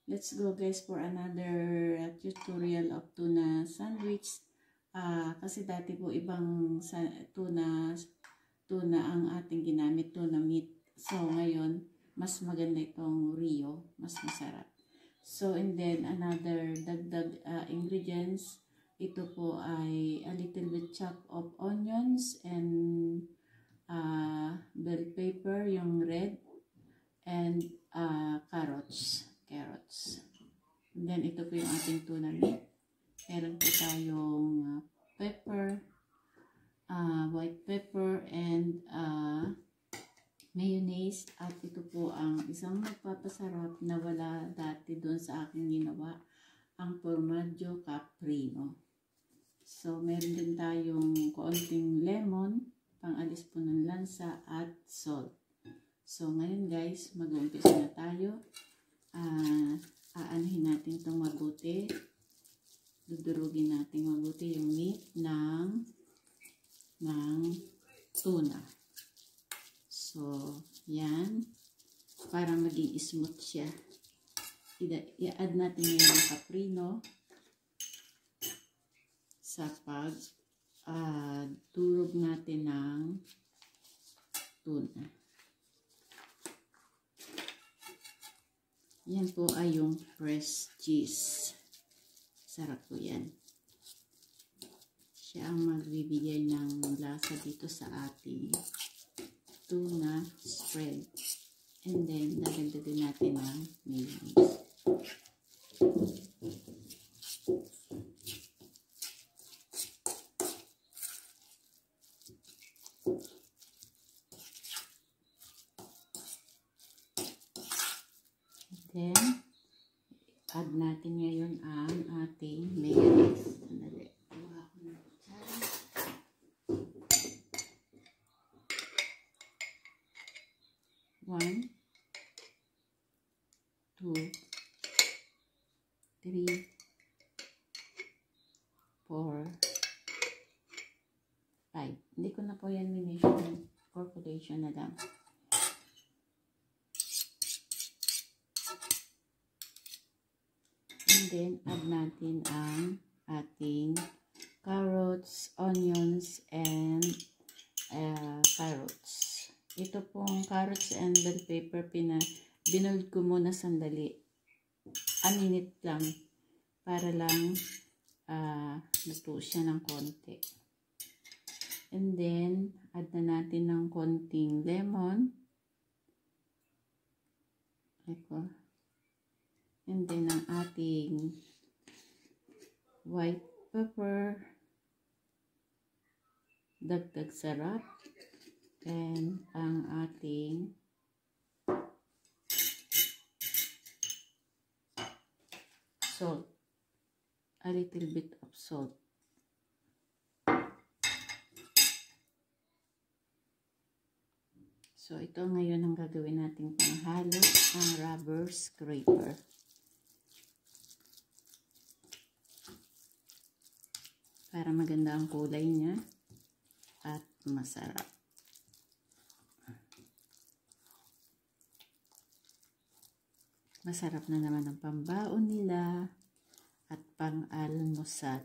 let's go guys for another tutorial of tuna sandwich. Kasi dati po ibang tuna ang ating ginamit, tuna meat. So ngayon, mas maganda itong Rio, mas masarap. So and then another dagdag ingredients, ito po ay a little bit chop of onions and bell pepper, yung red, and carrots. And then ito po yung ating tuna meat. Meron po tayong pepper, white pepper, and mayonnaise. At ito po ang isang magpapasarap na wala dati doon sa aking ginawa, ang formaggio caprino. So meron din tayong konting lemon, pang-alis po ng lansa, at salt. So ngayon guys, mag-uumpisa na tayo. Aanahin natin itong mabuti. Dudurugin natin mabuti yung meat ng tuna. So, yan. Para maging smooth siya. I-add natin ngayon ang caprino sa durog natin ng tuna. Yan po ay yung fresh cheese. Sarap po yan. Siya ang magbibigay ng lasa dito sa ating tuna spread. And then, dadagdagan natin ng mayonnaise. Then, add natin ngayon ang ating mayonnaise. Sandali. One, 2, 3, 4, 5. Hindi ko na po yan mination. Corporation na lang. And then, add natin ang ating carrots, onions, and carrots. Ito pong carrots and bell pepper, binold ko muna sandali. A minute lang. Para lang luto siya ng konti. And then, add na natin ng konting lemon. Ito. And then, ang ating white pepper. Dagdag sarap. And ang ating salt. A little bit of salt. So, ito ngayon ang gagawin natin panghalo, ang rubber scraper. Para maganda ang kulay niya at masarap. Masarap na naman ang pambaon nila at pang-almusal.